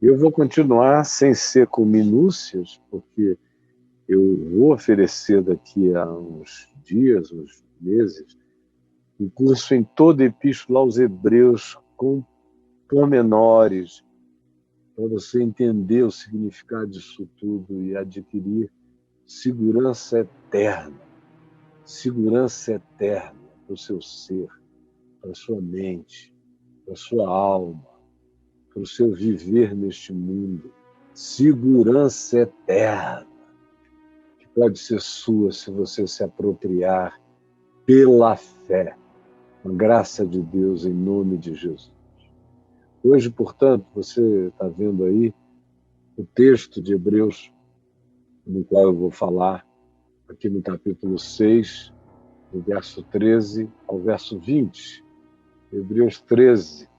Eu vou continuar sem ser com minúcias, porque eu vou oferecer daqui a uns dias, uns meses, um curso em toda a Epístola aos Hebreus, com pormenores, para você entender o significado disso tudo e adquirir segurança eterna para o seu ser, para a sua mente, para a sua alma, para o seu viver neste mundo. Segurança eterna, que pode ser sua se você se apropriar pela fé, com a graça de Deus, em nome de Jesus. Hoje, portanto, você está vendo aí o texto de Hebreus, no qual eu vou falar, aqui no capítulo 6, do verso 13 ao verso 20. Hebreus 13.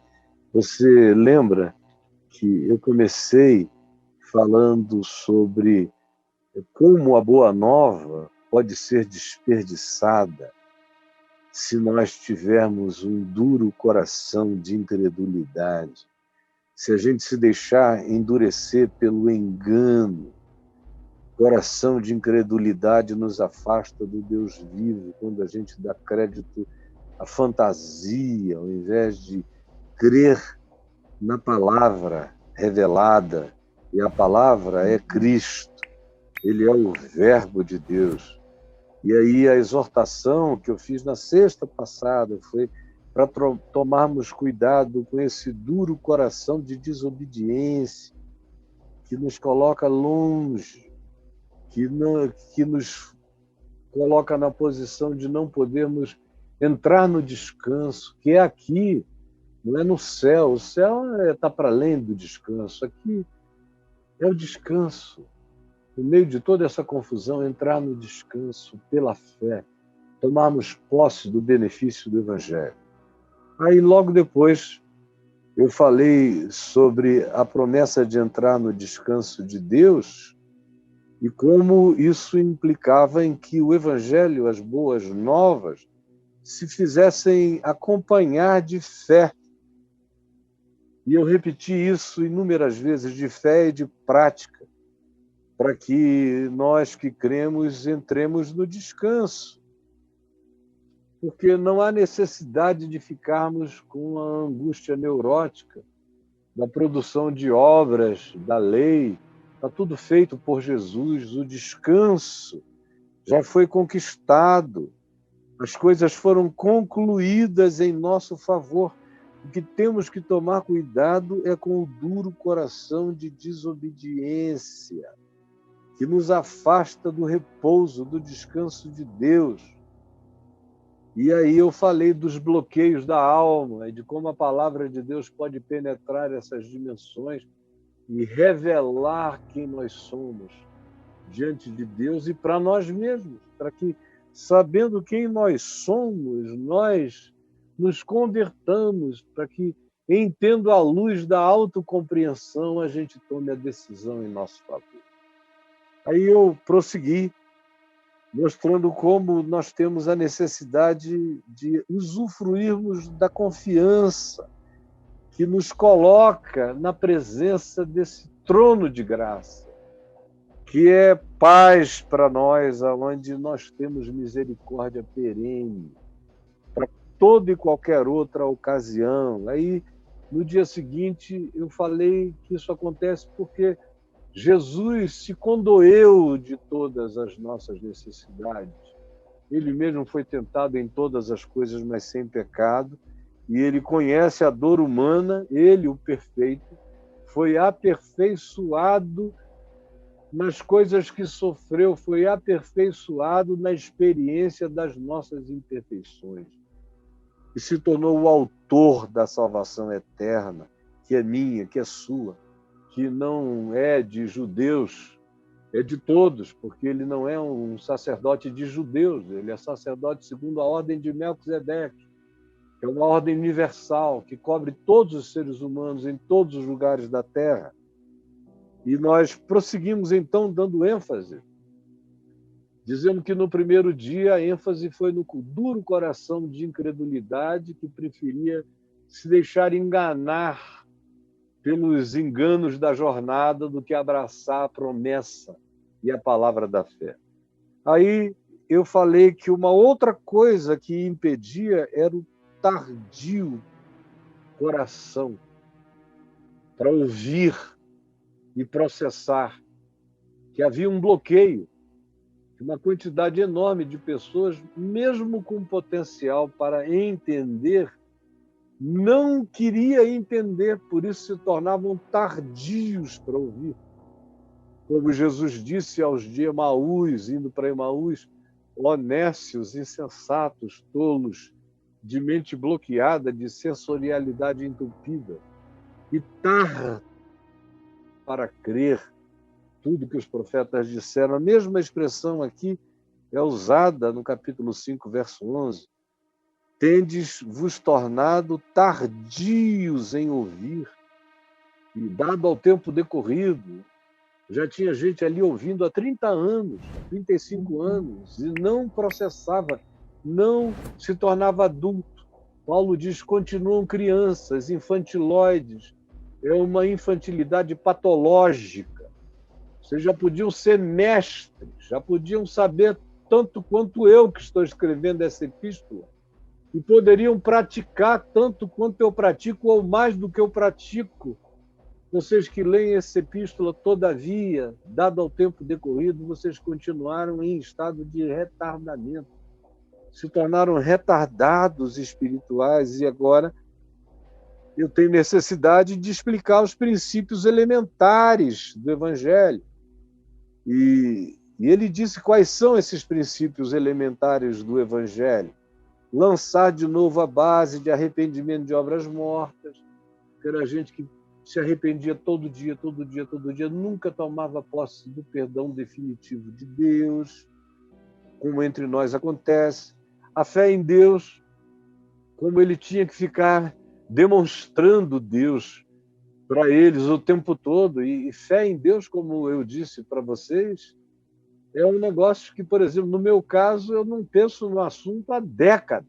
Você lembra que eu comecei falando sobre como a boa nova pode ser desperdiçada se nós tivermos um duro coração de incredulidade, se a gente se deixar endurecer pelo engano. Coração de incredulidade nos afasta do Deus vivo, quando a gente dá crédito à fantasia, ao invés de crer na palavra revelada. E a palavra é Cristo, ele é o Verbo de Deus. E aí a exortação que eu fiz na sexta passada foi para tomarmos cuidado com esse duro coração de desobediência, que nos coloca longe, que nos coloca na posição de não podermos entrar no descanso, que é aqui, não é no céu. O céu está para além do descanso. Aqui é o descanso. No meio de toda essa confusão, entrar no descanso pela fé, tomarmos posse do benefício do Evangelho. Aí, logo depois, eu falei sobre a promessa de entrar no descanso de Deus e como isso implicava em que o Evangelho, as boas novas, se fizessem acompanhar de fé. E eu repeti isso inúmeras vezes, de fé e de prática, para que nós que cremos entremos no descanso. Porque não há necessidade de ficarmos com a angústia neurótica da produção de obras, da lei. Está tudo feito por Jesus, o descanso já foi conquistado, as coisas foram concluídas em nosso favor. O que temos que tomar cuidado é com o duro coração de desobediência, que nos afasta do repouso, do descanso de Deus. E aí eu falei dos bloqueios da alma e de como a palavra de Deus pode penetrar essas dimensões e revelar quem nós somos diante de Deus e para nós mesmos, para que, sabendo quem nós somos, nós nos convertamos, para que, entendo a luz da autocompreensão, a gente tome a decisão em nosso favor. Aí eu prossegui, mostrando como nós temos a necessidade de usufruirmos da confiança que nos coloca na presença desse trono de graça, que é paz para nós, onde nós temos misericórdia perene para toda e qualquer outra ocasião. Aí, no dia seguinte, eu falei que isso acontece porque Jesus se condoeu de todas as nossas necessidades. Ele mesmo foi tentado em todas as coisas, mas sem pecado, e ele conhece a dor humana, ele, o perfeito, foi aperfeiçoado nas coisas que sofreu, foi aperfeiçoado na experiência das nossas imperfeições. E se tornou o autor da salvação eterna, que é minha, que é sua, que não é de judeus, é de todos, porque ele não é um sacerdote de judeus, ele é sacerdote segundo a ordem de Melquisedeque, que é uma ordem universal, que cobre todos os seres humanos em todos os lugares da terra. E nós prosseguimos, então, dando ênfase, dizendo que no primeiro dia a ênfase foi no duro coração de incredulidade que preferia se deixar enganar pelos enganos da jornada do que abraçar a promessa e a palavra da fé. Aí eu falei que uma outra coisa que impedia era o tardio coração para ouvir e processar, que havia um bloqueio, de uma quantidade enorme de pessoas, mesmo com potencial para entender, não queria entender, por isso se tornavam tardios para ouvir. Como Jesus disse aos de Emaús, indo para Emaús, honestos, insensatos, tolos, de mente bloqueada, de sensorialidade entupida, e tarda para crer tudo que os profetas disseram. A mesma expressão aqui é usada no capítulo 5, verso 11. Tendes vos tornado tardios em ouvir, e dado ao tempo decorrido, já tinha gente ali ouvindo há 30 anos, 35 anos, e não processava, não se tornava adulto. Paulo diz, continuam crianças, infantiloides, é uma infantilidade patológica. Vocês já podiam ser mestres, já podiam saber tanto quanto eu que estou escrevendo essa epístola, e poderiam praticar tanto quanto eu pratico, ou mais do que eu pratico. Vocês que leem essa epístola, todavia, dado ao tempo decorrido, vocês continuaram em estado de retardamento. Se tornaram retardados espirituais, e agora eu tenho necessidade de explicar os princípios elementares do Evangelho. E ele disse quais são esses princípios elementares do Evangelho. Lançar de novo a base de arrependimento de obras mortas, que era gente que se arrependia todo dia, nunca tomava posse do perdão definitivo de Deus, como entre nós acontece. A fé em Deus, como ele tinha que ficar demonstrando Deus para eles o tempo todo. E fé em Deus, como eu disse para vocês, é um negócio que, por exemplo, no meu caso, eu não penso no assunto há décadas.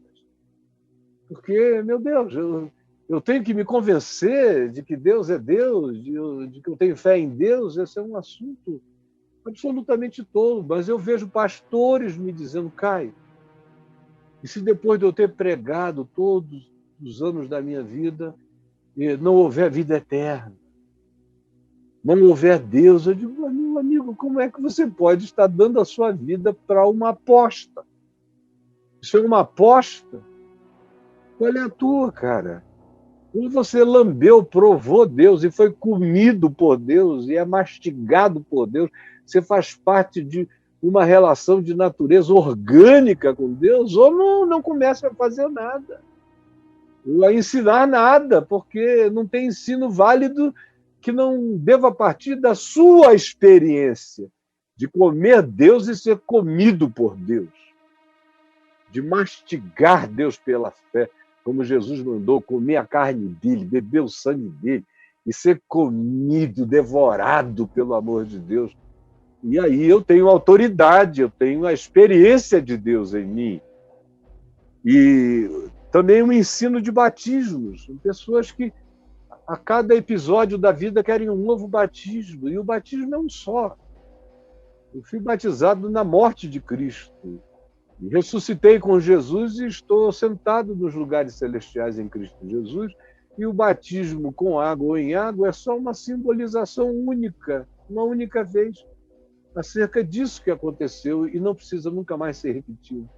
Porque, meu Deus, eu tenho que me convencer de que Deus é Deus, de que eu tenho fé em Deus. Esse é um assunto absolutamente tolo. Mas eu vejo pastores me dizendo, Caio, e se depois de eu ter pregado todos os anos da minha vida, não houver vida eterna, não houver Deus, eu digo, meu amigo, como é que você pode estar dando a sua vida para uma aposta? Isso é uma aposta? Qual é a tua, cara? Quando você lambeu, provou Deus e foi comido por Deus e é mastigado por Deus, você faz parte de uma relação de natureza orgânica com Deus, ou não começa a fazer nada, ou a ensinar nada, porque não tem ensino válido que não deva partir da sua experiência de comer Deus e ser comido por Deus, de mastigar Deus pela fé, como Jesus mandou, comer a carne dele, beber o sangue dele e ser comido, devorado pelo amor de Deus. E aí eu tenho autoridade, eu tenho a experiência de Deus em mim. E também um ensino de batismos, pessoas que a cada episódio da vida querem um novo batismo, e o batismo é um só. Eu fui batizado na morte de Cristo, e ressuscitei com Jesus e estou sentado nos lugares celestiais em Cristo Jesus, e o batismo com água ou em água é só uma simbolização única, uma única vez, acerca disso que aconteceu e não precisa nunca mais ser repetido.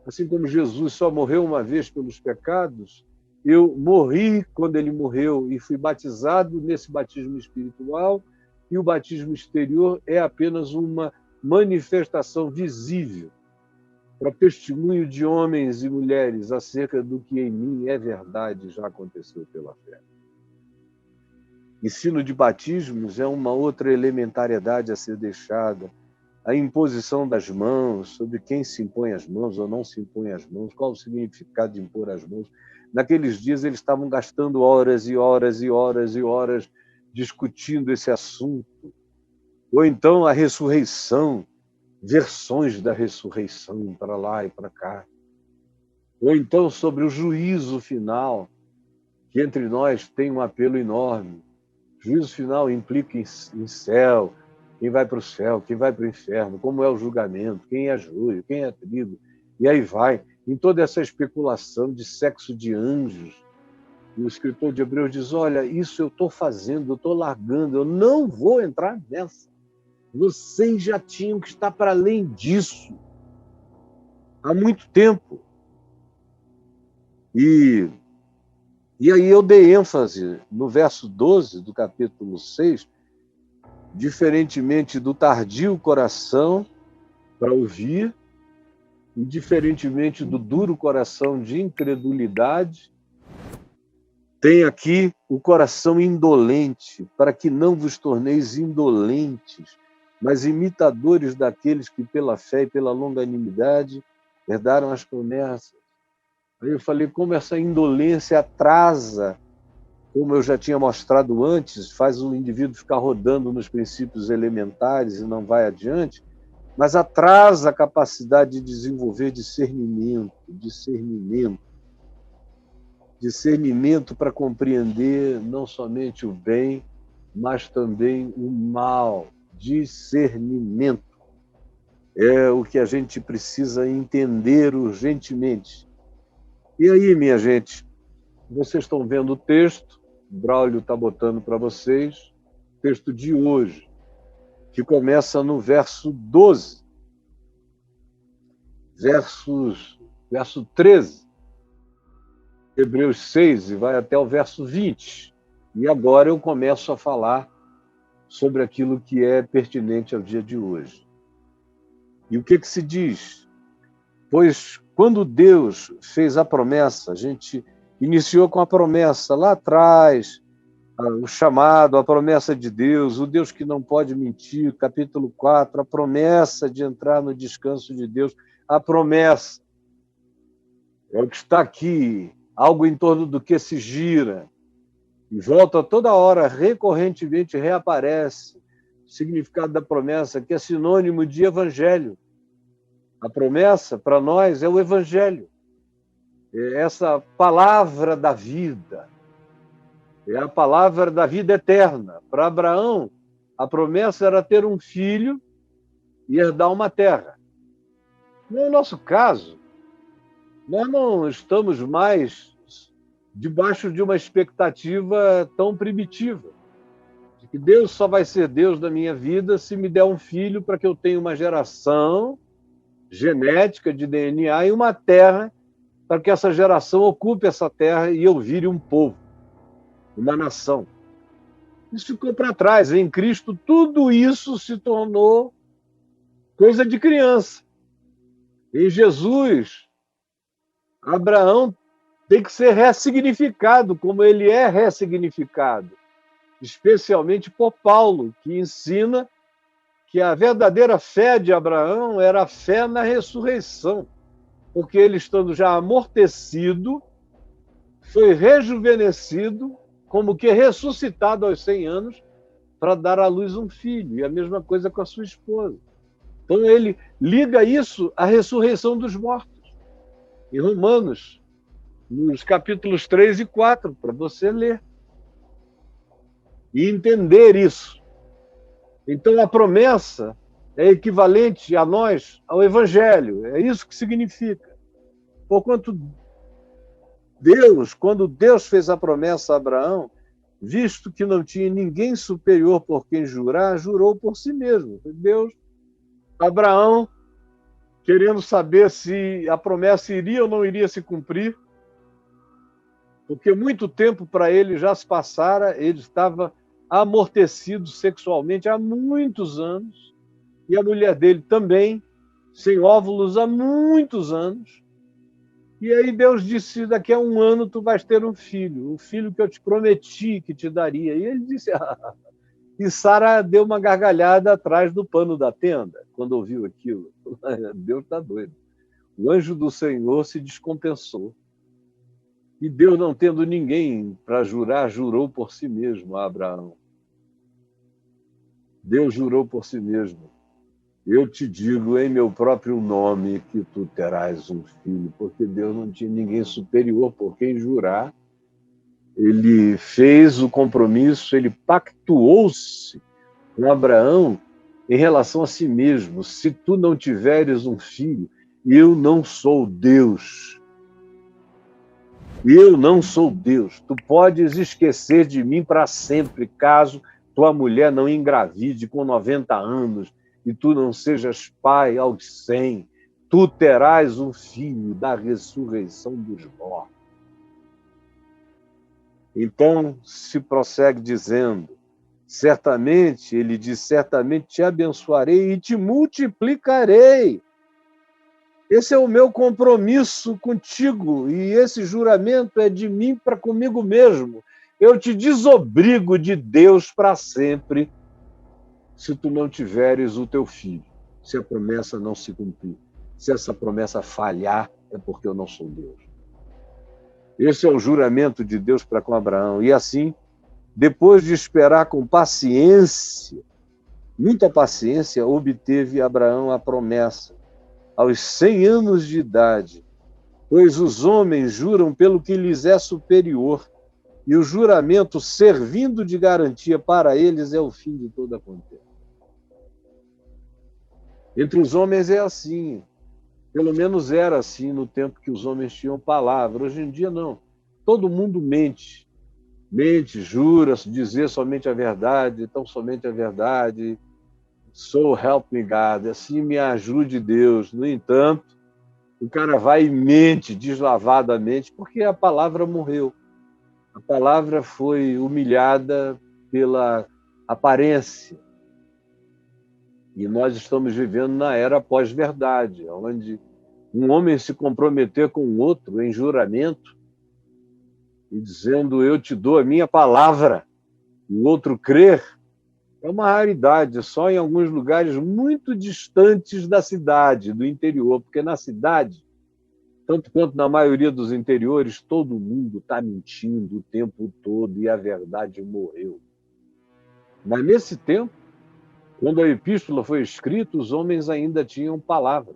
Assim como Jesus só morreu uma vez pelos pecados, eu morri quando ele morreu e fui batizado nesse batismo espiritual, e o batismo exterior é apenas uma manifestação visível para testemunho de homens e mulheres acerca do que em mim é verdade, já aconteceu pela fé. Ensino de batismos é uma outra elementariedade a ser deixada. A imposição das mãos, sobre quem se impõe as mãos ou não se impõe as mãos, qual o significado de impor as mãos. Naqueles dias eles estavam gastando horas e horas e horas e horas discutindo esse assunto. Ou então a ressurreição, versões da ressurreição para lá e para cá. Ou então sobre o juízo final, que entre nós tem um apelo enorme. Juízo final implica em céu, quem vai para o céu, quem vai para o inferno, como é o julgamento, quem é joio, quem é trigo, e aí vai. Em toda essa especulação de sexo de anjos, e o escritor de Hebreus diz, olha, isso eu estou fazendo, eu estou largando, eu não vou entrar nessa. Vocês já tinham que estar para além disso há muito tempo. E aí eu dei ênfase no verso 12 do capítulo 6, diferentemente do tardio coração para ouvir, e diferentemente do duro coração de incredulidade, tem aqui o coração indolente, para que não vos torneis indolentes, mas imitadores daqueles que pela fé e pela longanimidade herdaram as promessas. Aí eu falei como essa indolência atrasa, como eu já tinha mostrado antes, faz o indivíduo ficar rodando nos princípios elementares e não vai adiante, mas atrasa a capacidade de desenvolver discernimento para compreender não somente o bem, mas também o mal. Discernimento é o que a gente precisa entender urgentemente. E aí, minha gente, vocês estão vendo o texto, o Braulio está botando para vocês, texto de hoje, que começa no verso 12, verso 13, Hebreus 6, e vai até o verso 20. E agora eu começo a falar sobre aquilo que é pertinente ao dia de hoje. E o que se diz? Pois quando Deus fez a promessa, a gente iniciou com a promessa lá atrás, o chamado, a promessa de Deus, o Deus que não pode mentir, capítulo 4, a promessa de entrar no descanso de Deus, a promessa. É o que está aqui, algo em torno do que se gira, e volta toda hora, recorrentemente reaparece o significado da promessa, que é sinônimo de evangelho. A promessa, para nós, é o evangelho. É essa palavra da vida. É a palavra da vida eterna. Para Abraão, a promessa era ter um filho e herdar uma terra. No nosso caso, nós não estamos mais debaixo de uma expectativa tão primitiva, de que Deus só vai ser Deus da minha vida se me der um filho para que eu tenha uma geração genética de DNA e uma terra para que essa geração ocupe essa terra e eu vire um povo, uma nação. Isso ficou para trás. Em Cristo, tudo isso se tornou coisa de criança. Em Jesus, Abraão tem que ser ressignificado, como ele é ressignificado, especialmente por Paulo, que ensina que a verdadeira fé de Abraão era a fé na ressurreição, porque ele, estando já amortecido, foi rejuvenescido, como que ressuscitado aos 100 anos, para dar à luz um filho, e a mesma coisa com a sua esposa. Então ele liga isso à ressurreição dos mortos. Em Romanos, nos capítulos 3 e 4, para você ler e entender isso. Então a promessa é equivalente a nós ao evangelho, é isso que significa. Porquanto Deus, quando Deus fez a promessa a Abraão, visto que não tinha ninguém superior por quem jurar, jurou por si mesmo. Deus, Abraão, querendo saber se a promessa iria ou não iria se cumprir, porque muito tempo para ele já se passara, ele estava amortecido sexualmente há muitos anos, e a mulher dele também, sem óvulos há muitos anos. E aí Deus disse, daqui a 1 ano tu vais ter um filho que eu te prometi que te daria. E ele disse, E Sara deu uma gargalhada atrás do pano da tenda, quando ouviu aquilo. Deus está doido. O anjo do Senhor se descompensou. E Deus, não tendo ninguém para jurar, jurou por si mesmo a Abraão. Deus jurou por si mesmo. Eu te digo em meu próprio nome que tu terás um filho, porque Deus não tinha ninguém superior por quem jurar. ele fez o compromisso, ele pactuou-se com Abraão em relação a si mesmo. Se tu não tiveres um filho, eu não sou Deus. Eu não sou Deus. Tu podes esquecer de mim para sempre, caso tua mulher não engravide com 90 anos e tu não sejas pai aos 100. Tu terás um filho da ressurreição dos mortos. Então, se prossegue dizendo, certamente, ele diz, certamente te abençoarei e te multiplicarei. Esse é o meu compromisso contigo, e esse juramento é de mim para comigo mesmo. Eu te desobrigo de Deus para sempre, se tu não tiveres o teu filho, se a promessa não se cumprir. Se essa promessa falhar, é porque eu não sou Deus. Esse é o juramento de Deus para com Abraão. E assim, depois de esperar com paciência, muita paciência, obteve Abraão a promessa aos 100 anos de idade, pois os homens juram pelo que lhes é superior, e o juramento, servindo de garantia para eles, é o fim de toda contenda. Entre os homens é assim, pelo menos era assim no tempo que os homens tinham palavra. Hoje em dia, não. Todo mundo mente, jura dizer somente a verdade, tão somente a verdade. So help me God, assim me ajude Deus. No entanto, o cara vai e mente deslavadamente porque a palavra morreu. A palavra foi humilhada pela aparência. E nós estamos vivendo na era pós-verdade, onde um homem se comprometer com o outro em juramento e dizendo eu te dou a minha palavra, e o outro crer, é uma raridade, só em alguns lugares muito distantes da cidade, do interior, porque na cidade, tanto quanto na maioria dos interiores, todo mundo está mentindo o tempo todo e a verdade morreu. Mas nesse tempo, quando a epístola foi escrita, os homens ainda tinham palavra.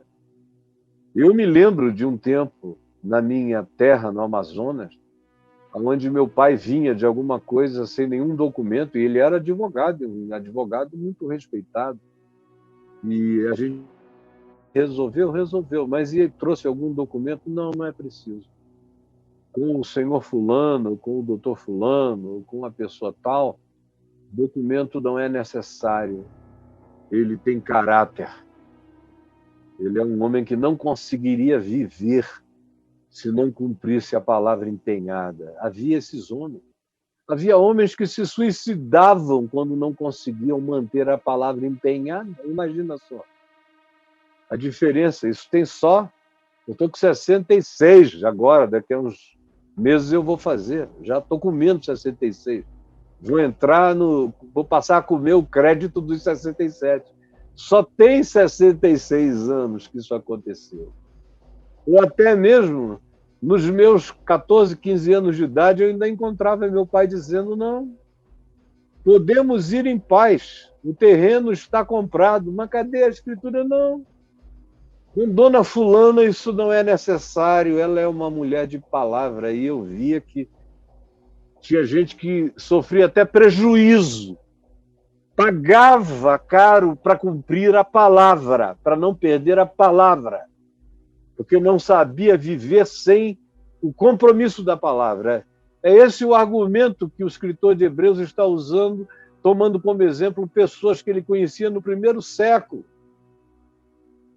Eu me lembro de um tempo na minha terra, no Amazonas, onde meu pai vinha de alguma coisa sem nenhum documento, e ele era advogado, um advogado muito respeitado. E a gente resolveu, mas e trouxe algum documento? Não, não é preciso. Com o senhor fulano, com o doutor fulano, com a pessoa tal, documento não é necessário. Ele tem caráter. Ele é um homem que não conseguiria viver se não cumprisse a palavra empenhada. Havia esses homens. Havia homens que se suicidavam quando não conseguiam manter a palavra empenhada. Imagina só. A diferença, isso tem só... Eu estou com 66 agora, daqui a uns meses eu vou fazer. Já estou com menos 66. Vou passar a comer o crédito dos 67. Só tem 66 anos que isso aconteceu. Ou até mesmo, nos meus 14, 15 anos de idade, eu ainda encontrava meu pai dizendo, não, podemos ir em paz, o terreno está comprado, mas cadê a escritura? Não. Com dona fulana isso não é necessário, ela é uma mulher de palavra, e eu via que tinha gente que sofria até prejuízo, pagava caro para cumprir a palavra, para não perder a palavra, porque não sabia viver sem o compromisso da palavra. É esse o argumento que o escritor de Hebreus está usando, tomando como exemplo pessoas que ele conhecia no primeiro século,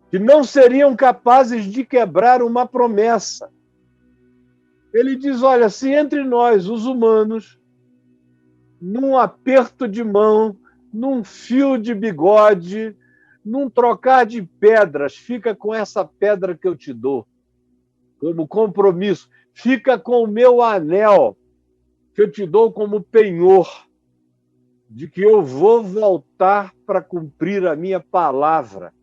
que não seriam capazes de quebrar uma promessa. Ele diz, olha, se entre nós, os humanos, num aperto de mão, num fio de bigode, num trocar de pedras, fica com essa pedra que eu te dou, como compromisso, fica com o meu anel, que eu te dou como penhor, de que eu vou voltar para cumprir a minha palavra.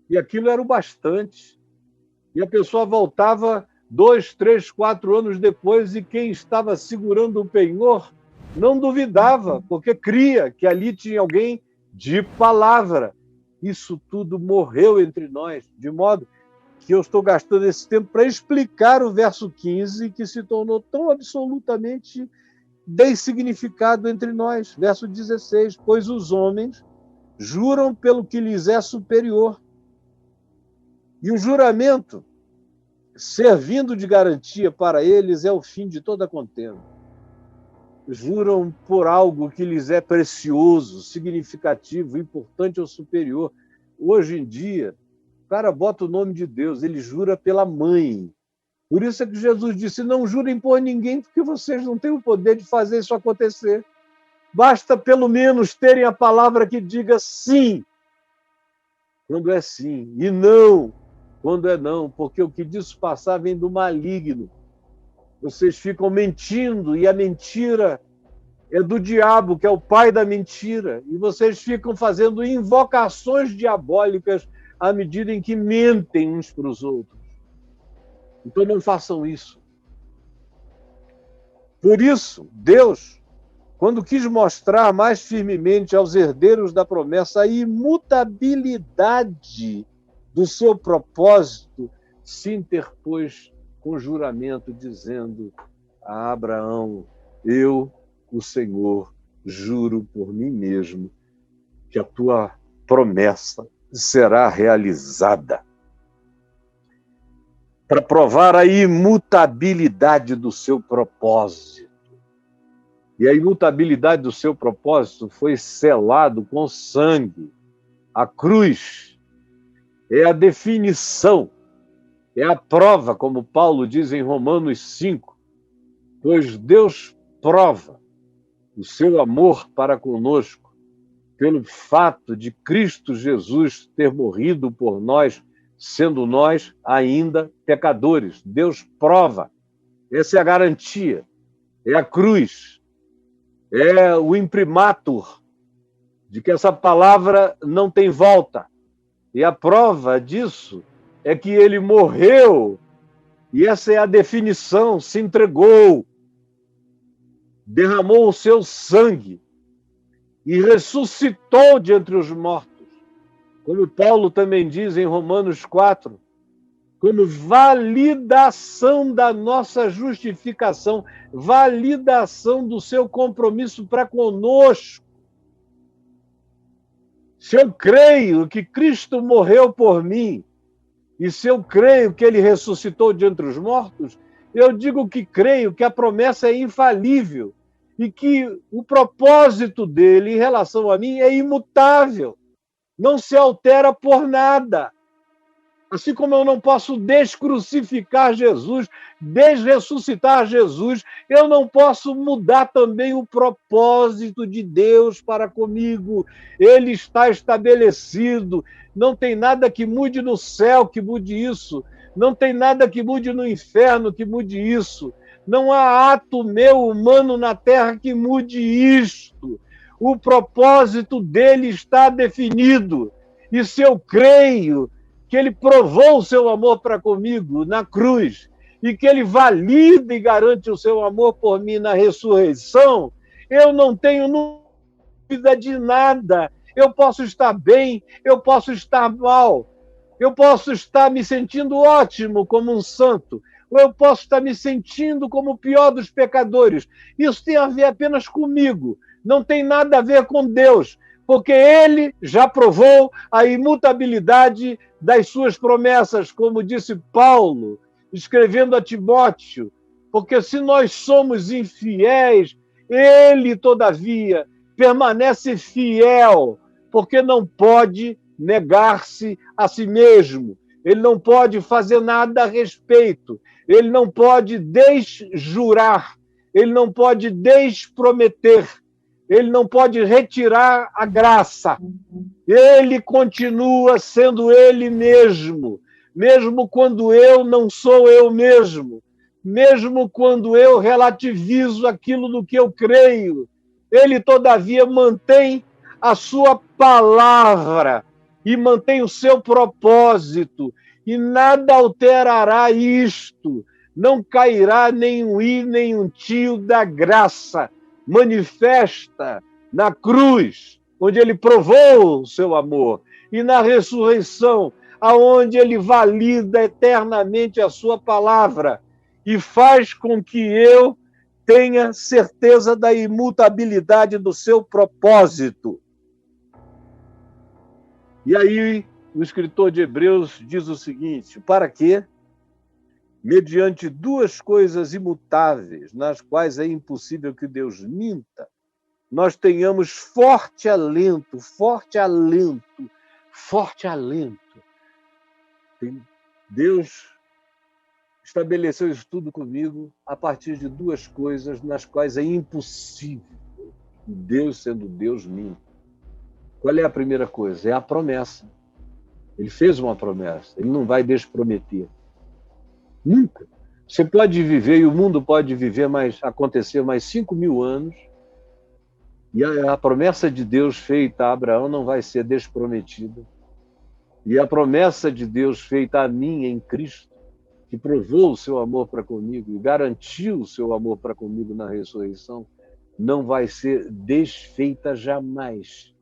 E aquilo era o bastante. E a pessoa voltava 2, 3, 4 anos depois, e quem estava segurando o penhor não duvidava, porque cria que ali tinha alguém de palavra. Isso tudo morreu entre nós, de modo que eu estou gastando esse tempo para explicar o verso 15, que se tornou tão absolutamente deis significado entre nós. Verso 16, pois os homens juram pelo que lhes é superior. E o juramento, servindo de garantia para eles, é o fim de toda contenda. Juram por algo que lhes é precioso, significativo, importante ou superior. Hoje em dia, o cara bota o nome de Deus, ele jura pela mãe. Por isso é que Jesus disse, não jurem por ninguém, porque vocês não têm o poder de fazer isso acontecer. Basta, pelo menos, terem a palavra que diga sim, quando é sim, e não, quando é não, porque o que disso passar vem do maligno. Vocês ficam mentindo, e a mentira é do diabo, que é o pai da mentira, e vocês ficam fazendo invocações diabólicas à medida em que mentem uns para os outros. Então não façam isso. Por isso, Deus, quando quis mostrar mais firmemente aos herdeiros da promessa a imutabilidade do seu propósito, se interpôs com juramento, dizendo a Abraão, eu, o Senhor, juro por mim mesmo que a tua promessa será realizada. Para provar a imutabilidade do seu propósito. E a imutabilidade do seu propósito foi selado com sangue. A cruz é a definição, é a prova, como Paulo diz em Romanos 5, pois Deus prova o seu amor para conosco pelo fato de Cristo Jesus ter morrido por nós, sendo nós ainda pecadores. Deus prova. Essa é a garantia. É a cruz. É o imprimatur de que essa palavra não tem volta. E a prova disso é que ele morreu. E essa é a definição. Se entregou. Derramou o seu sangue. E ressuscitou de entre os mortos. Como Paulo também diz em Romanos 4, como validação da nossa justificação, validação do seu compromisso para conosco. Se eu creio que Cristo morreu por mim, e se eu creio que ele ressuscitou de entre os mortos, eu digo que creio que a promessa é infalível e que o propósito dele em relação a mim é imutável. Não se altera por nada. Assim como eu não posso descrucificar Jesus, desressuscitar Jesus, eu não posso mudar também o propósito de Deus para comigo. Ele está estabelecido. Não tem nada que mude no céu que mude isso. Não tem nada que mude no inferno que mude isso. Não há ato meu humano na terra que mude isto. O propósito dele está definido. E se eu creio que ele provou o seu amor para comigo na cruz e que ele valida e garante o seu amor por mim na ressurreição, eu não tenho dúvida de nada. Eu posso estar bem, eu posso estar mal, eu posso estar me sentindo ótimo como um santo, ou eu posso estar me sentindo como o pior dos pecadores. Isso tem a ver apenas comigo. Não tem nada a ver com Deus, porque ele já provou a imutabilidade das suas promessas, como disse Paulo, escrevendo a Timóteo, porque se nós somos infiéis, ele, todavia, permanece fiel, porque não pode negar-se a si mesmo, ele não pode fazer nada a respeito, ele não pode desjurar, ele não pode desprometer, ele não pode retirar a graça. Ele continua sendo ele mesmo, mesmo quando eu não sou eu mesmo, mesmo quando eu relativizo aquilo no que eu creio. Ele, todavia, mantém a sua palavra e mantém o seu propósito, e nada alterará isto. Não cairá nem um i, nem um tio da graça manifesta na cruz, onde ele provou o seu amor, e na ressurreição, aonde ele valida eternamente a sua palavra e faz com que eu tenha certeza da imutabilidade do seu propósito. E aí, o escritor de Hebreus diz o seguinte: para que, mediante duas coisas imutáveis, nas quais é impossível que Deus minta, nós tenhamos forte alento. Deus estabeleceu isso tudo comigo a partir de duas coisas nas quais é impossível Deus, sendo Deus, minta. Qual é a primeira coisa? É a promessa. Ele fez uma promessa, ele não vai desprometer. Nunca. Você pode viver, e o mundo pode viver acontecer mais 5.000 anos, e a promessa de Deus feita a Abraão não vai ser desprometida. E a promessa de Deus feita a mim em Cristo, que provou o seu amor para comigo e garantiu o seu amor para comigo na ressurreição, não vai ser desfeita jamais.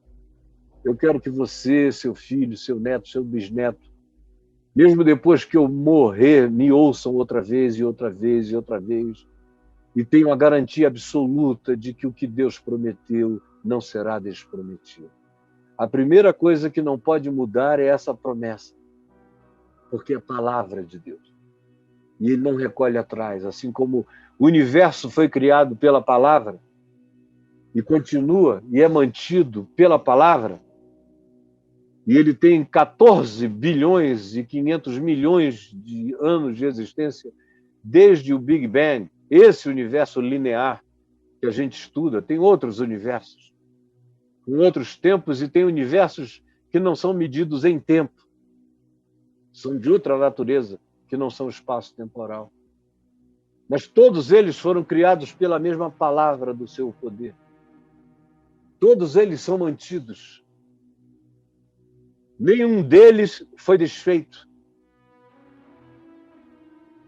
Eu quero que você, seu filho, seu neto, seu bisneto, mesmo depois que eu morrer, me ouçam outra vez e outra vez e outra vez, e tenham a garantia absoluta de que o que Deus prometeu não será desprometido. A primeira coisa que não pode mudar é essa promessa, porque é a palavra de Deus. E ele não recolhe atrás, assim como o universo foi criado pela palavra e continua e é mantido pela palavra, e ele tem 14 bilhões e 500 milhões de anos de existência desde o Big Bang, esse universo linear que a gente estuda. Tem outros universos, com outros tempos, e tem universos que não são medidos em tempo, são de outra natureza, que não são espaço-temporal. Mas todos eles foram criados pela mesma palavra do seu poder. Todos eles são mantidos. Nenhum deles foi desfeito.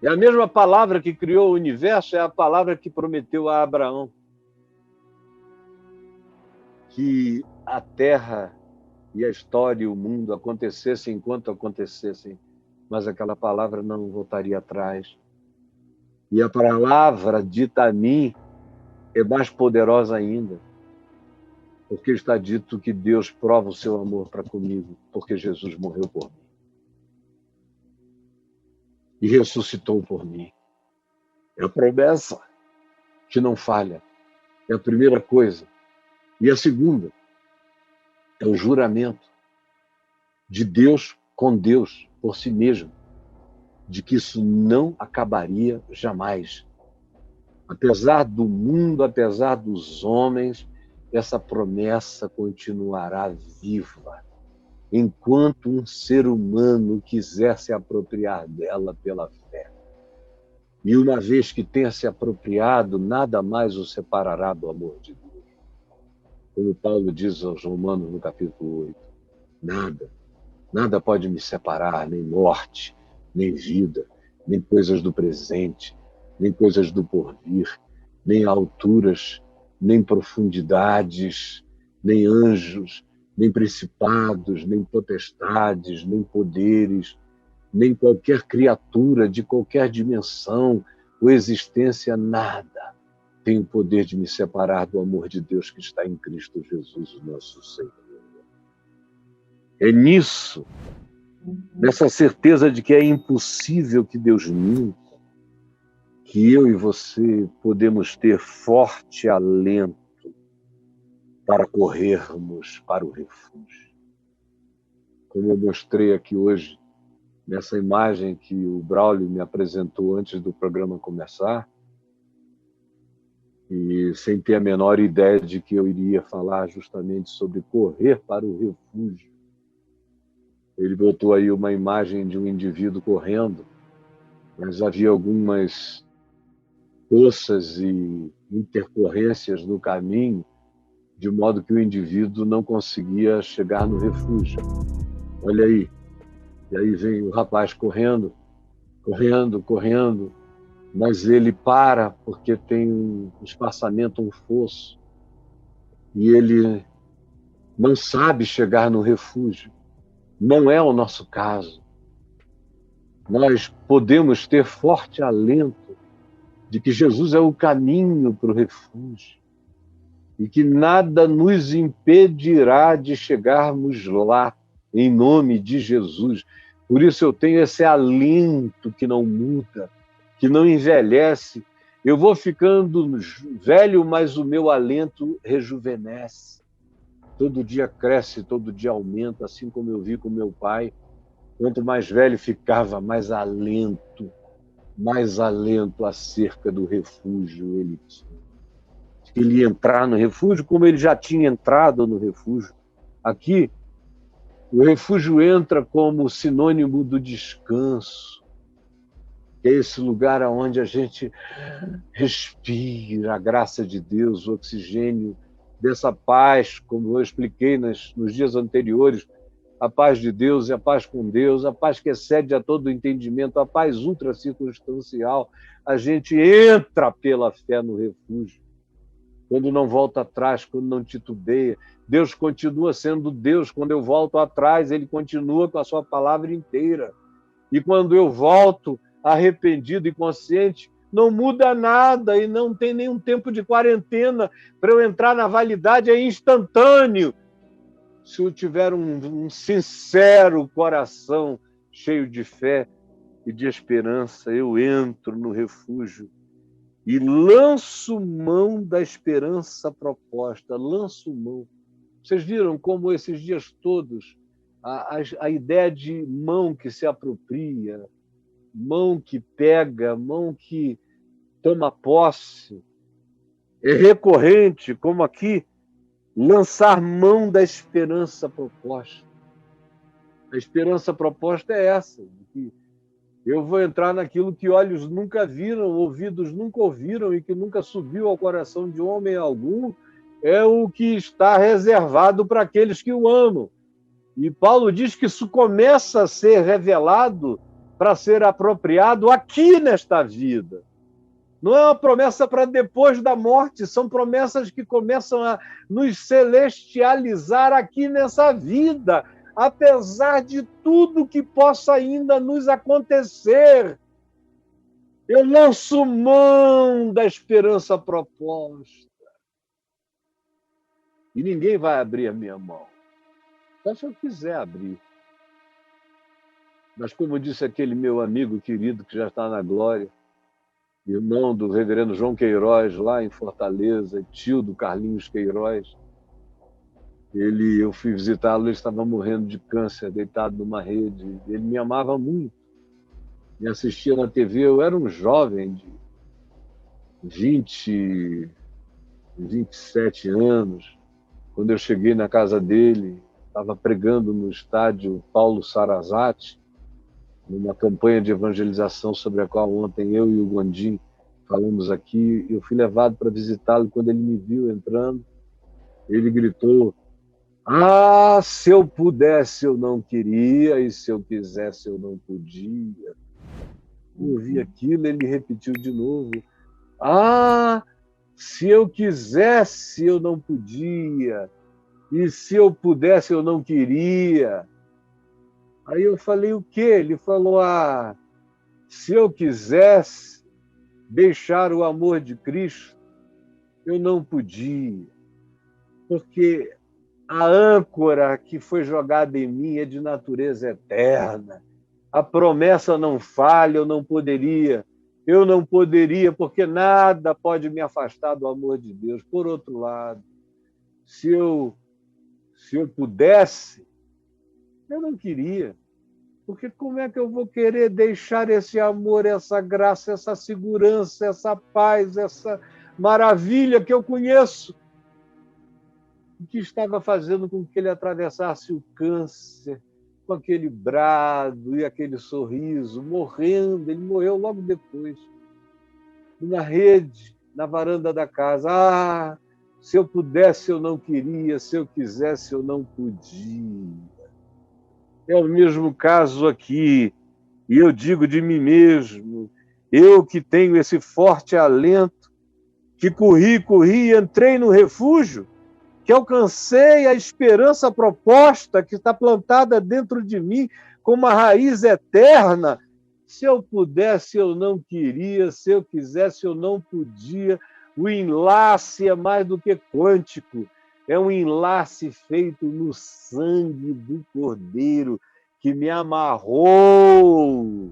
É a mesma palavra que criou o universo, é a palavra que prometeu a Abraão que a terra e a história e o mundo acontecessem enquanto acontecessem, mas aquela palavra não voltaria atrás. E a palavra dita a mim é mais poderosa ainda, porque está dito que Deus prova o seu amor para comigo, porque Jesus morreu por mim e ressuscitou por mim. É a promessa que não falha. É a primeira coisa. E a segunda é o juramento de Deus com Deus, por si mesmo, de que isso não acabaria jamais. Apesar do mundo, apesar dos homens, essa promessa continuará viva, enquanto um ser humano quiser se apropriar dela pela fé. E uma vez que tenha se apropriado, nada mais o separará do amor de Deus. Como Paulo diz aos Romanos no capítulo 8, nada pode me separar, nem morte, nem vida, nem coisas do presente, nem coisas do porvir, nem alturas, nem profundidades, nem anjos, nem principados, nem potestades, nem poderes, nem qualquer criatura de qualquer dimensão ou existência, nada tem o poder de me separar do amor de Deus que está em Cristo Jesus, o nosso Senhor. É nisso, nessa certeza de que é impossível que Deus minta, que eu e você podemos ter forte alento para corrermos para o refúgio. Como eu mostrei aqui hoje, nessa imagem que o Braulio me apresentou antes do programa começar, e sem ter a menor ideia de que eu iria falar justamente sobre correr para o refúgio. Ele botou aí uma imagem de um indivíduo correndo, mas havia algumas poças e intercorrências no caminho, de modo que o indivíduo não conseguia chegar no refúgio. Olha aí. E aí vem o rapaz correndo, mas ele para porque tem um espaçamento, um fosso, e ele não sabe chegar no refúgio. Não é o nosso caso. Nós podemos ter forte alento de que Jesus é o caminho para o refúgio e que nada nos impedirá de chegarmos lá, em nome de Jesus. Por isso eu tenho esse alento que não muda, que não envelhece. Eu vou ficando velho, mas o meu alento rejuvenesce. Todo dia cresce, todo dia aumenta, assim como eu vi com meu pai. Quanto mais velho ficava, mais alento acerca do refúgio ele tinha. Ele ia entrar no refúgio como ele já tinha entrado no refúgio. Aqui, o refúgio entra como sinônimo do descanso, que é esse lugar onde a gente respira a graça de Deus, o oxigênio dessa paz, como eu expliquei nos dias anteriores, a paz de Deus e a paz com Deus, a paz que excede a todo entendimento, a paz ultracircunstancial. A gente entra pela fé no refúgio, quando não volta atrás, quando não titubeia. Deus continua sendo Deus. Quando eu volto atrás, Ele continua com a sua palavra inteira. E quando eu volto arrependido e consciente, não muda nada e não tem nenhum tempo de quarentena para eu entrar na validade, é instantâneo. Se eu tiver um sincero coração cheio de fé e de esperança, eu entro no refúgio e lanço mão da esperança proposta, lanço mão. Vocês viram como esses dias todos a ideia de mão que se apropria, mão que pega, mão que toma posse, é recorrente, como aqui, lançar mão da esperança proposta. A esperança proposta é essa, de que eu vou entrar naquilo que olhos nunca viram, ouvidos nunca ouviram e que nunca subiu ao coração de homem algum, é o que está reservado para aqueles que o amam. E Paulo diz que isso começa a ser revelado para ser apropriado aqui nesta vida. Não é uma promessa para depois da morte, são promessas que começam a nos celestializar aqui nessa vida, apesar de tudo que possa ainda nos acontecer. Eu lanço mão da esperança proposta. E ninguém vai abrir a minha mão. Só se eu quiser abrir. Mas como disse aquele meu amigo querido que já está na glória, irmão do reverendo João Queiroz, lá em Fortaleza, tio do Carlinhos Queiroz, eu fui visitá-lo, ele estava morrendo de câncer, deitado numa rede. Ele me amava muito, me assistia na TV. Eu era um jovem de 27 anos, quando eu cheguei na casa dele, estava pregando no estádio Paulo Sarazate, numa campanha de evangelização sobre a qual ontem eu e o Gondim falamos aqui. Eu fui levado para visitá-lo. Quando ele me viu entrando, ele gritou: "Ah, se eu pudesse eu não queria, e se eu quisesse eu não podia". Eu ouvi aquilo, ele repetiu de novo: "Ah, se eu quisesse eu não podia, e se eu pudesse eu não queria". Aí eu falei: "O quê?" Ele falou: "Ah, se eu quisesse deixar o amor de Cristo, eu não podia, porque a âncora que foi jogada em mim é de natureza eterna. A promessa não falha, eu não poderia. Eu não poderia, porque nada pode me afastar do amor de Deus. Por outro lado, se eu pudesse, eu não queria. Porque como é que eu vou querer deixar esse amor, essa graça, essa segurança, essa paz, essa maravilha que eu conheço, que estava fazendo com que ele atravessasse o câncer com aquele brado e aquele sorriso, morrendo. Ele morreu logo depois, numa rede, na varanda da casa. Ah, se eu pudesse eu não queria, se eu quisesse eu não podia. É o mesmo caso aqui, e eu digo de mim mesmo, eu que tenho esse forte alento, que corri e entrei no refúgio, que alcancei a esperança proposta que está plantada dentro de mim como uma raiz eterna. Se eu pudesse, eu não queria. Se eu quisesse, eu não podia. O enlace é mais do que quântico. É um enlace feito no sangue do Cordeiro que me amarrou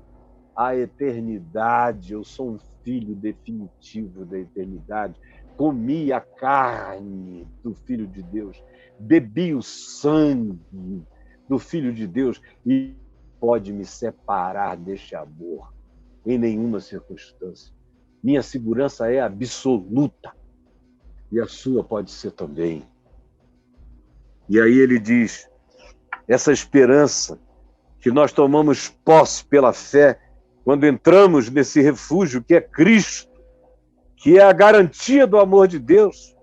à eternidade. Eu sou um filho definitivo da eternidade. Comi a carne do Filho de Deus, bebi o sangue do Filho de Deus e pode me separar deste amor em nenhuma circunstância. Minha segurança é absoluta e a sua pode ser também. E aí ele diz, essa esperança que nós tomamos posse pela fé quando entramos nesse refúgio que é Cristo, que é a garantia do amor de Deus,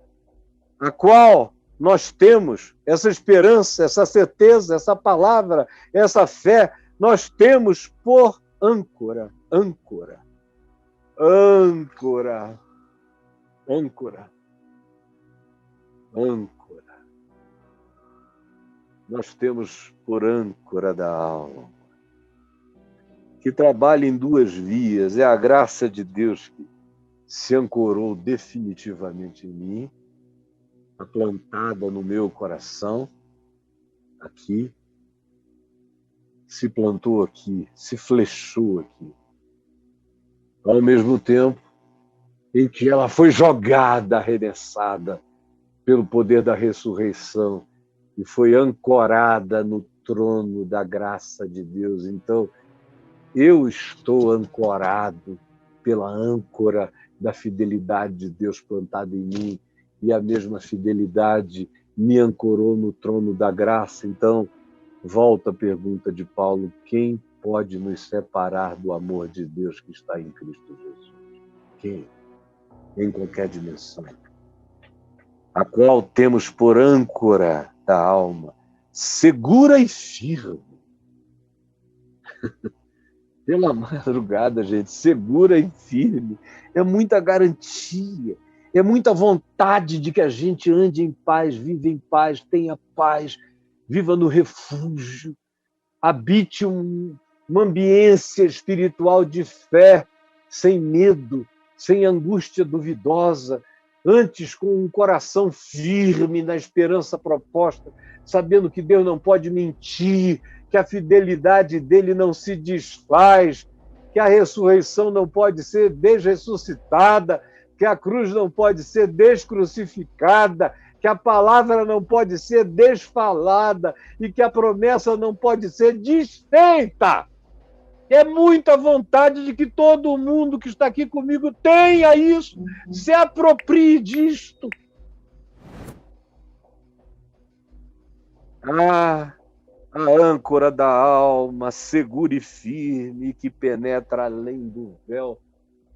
a qual nós temos essa esperança, essa certeza, essa palavra, essa fé, nós temos por âncora, âncora, âncora, âncora, âncora. Nós temos por âncora da alma, que trabalha em duas vias, é a graça de Deus que se ancorou definitivamente em mim, plantada no meu coração, aqui, se plantou aqui, se flechou aqui. Ao mesmo tempo em que ela foi jogada, arremessada pelo poder da ressurreição e foi ancorada no trono da graça de Deus. Então, eu estou ancorado pela âncora da fidelidade de Deus plantada em mim, e a mesma fidelidade me ancorou no trono da graça. Então, volta a pergunta de Paulo, quem pode nos separar do amor de Deus que está em Cristo Jesus? Quem? Em qualquer dimensão. A qual temos por âncora da alma, segura e firme. Pela madrugada, gente, segura e firme. É muita garantia, é muita vontade de que a gente ande em paz, viva em paz, tenha paz, viva no refúgio, habite uma ambiência espiritual de fé, sem medo, sem angústia duvidosa, antes com um coração firme na esperança proposta, sabendo que Deus não pode mentir, que a fidelidade dele não se desfaz, que a ressurreição não pode ser desressuscitada, que a cruz não pode ser descrucificada, que a palavra não pode ser desfalada e que a promessa não pode ser desfeita. É muita vontade de que todo mundo que está aqui comigo tenha isso, se aproprie disto. A âncora da alma, segura e firme, que penetra além do véu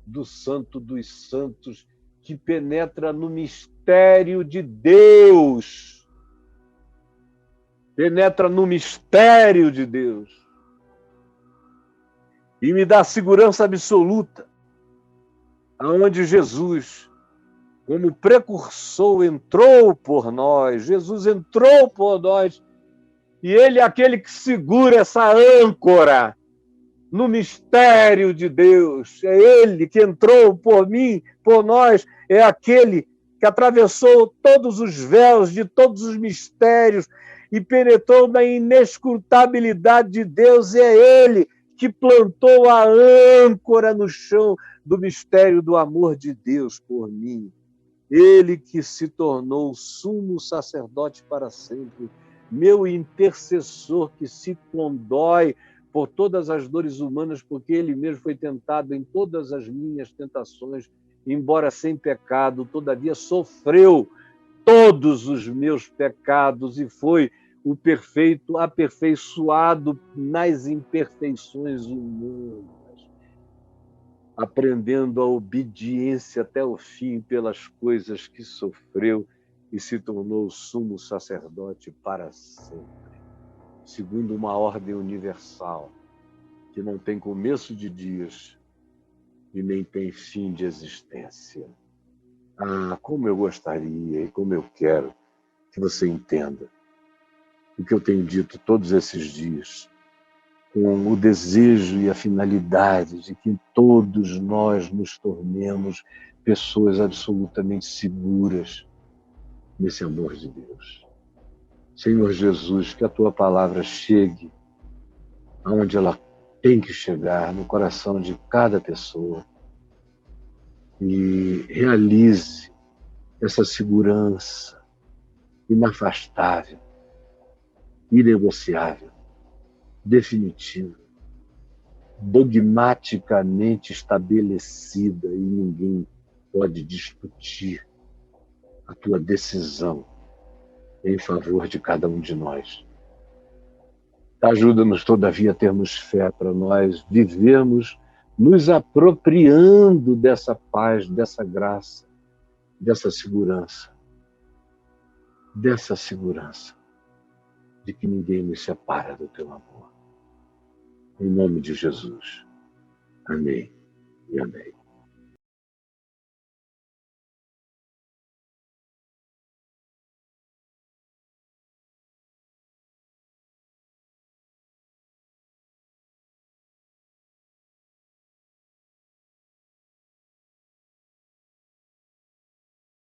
do Santo dos Santos, que penetra no mistério de Deus. Penetra no mistério de Deus. E me dá segurança absoluta, aonde Jesus, como precursor, entrou por nós. Jesus entrou por nós. E ele é aquele que segura essa âncora no mistério de Deus. É ele que entrou por mim, por nós. É aquele que atravessou todos os véus de todos os mistérios e penetrou na inescrutabilidade de Deus. E é ele que plantou a âncora no chão do mistério do amor de Deus por mim. Ele que se tornou sumo sacerdote para sempre, meu intercessor que se condói por todas as dores humanas, porque ele mesmo foi tentado em todas as minhas tentações, embora sem pecado, todavia sofreu todos os meus pecados e foi o perfeito aperfeiçoado nas imperfeições humanas, aprendendo a obediência até o fim pelas coisas que sofreu e se tornou sumo sacerdote para sempre, segundo uma ordem universal que não tem começo de dias e nem tem fim de existência. Como eu gostaria e como eu quero que você entenda o que eu tenho dito todos esses dias, com o desejo e a finalidade de que todos nós nos tornemos pessoas absolutamente seguras nesse amor de Deus. Senhor Jesus, que a Tua palavra chegue aonde ela tem que chegar, no coração de cada pessoa, e realize essa segurança inafastável, inegociável, definitiva, dogmaticamente estabelecida, e ninguém pode discutir a tua decisão em favor de cada um de nós. Ajuda-nos, todavia, a termos fé para nós vivermos nos apropriando dessa paz, dessa graça, dessa segurança de que ninguém nos separa do teu amor. Em nome de Jesus. Amém e amém.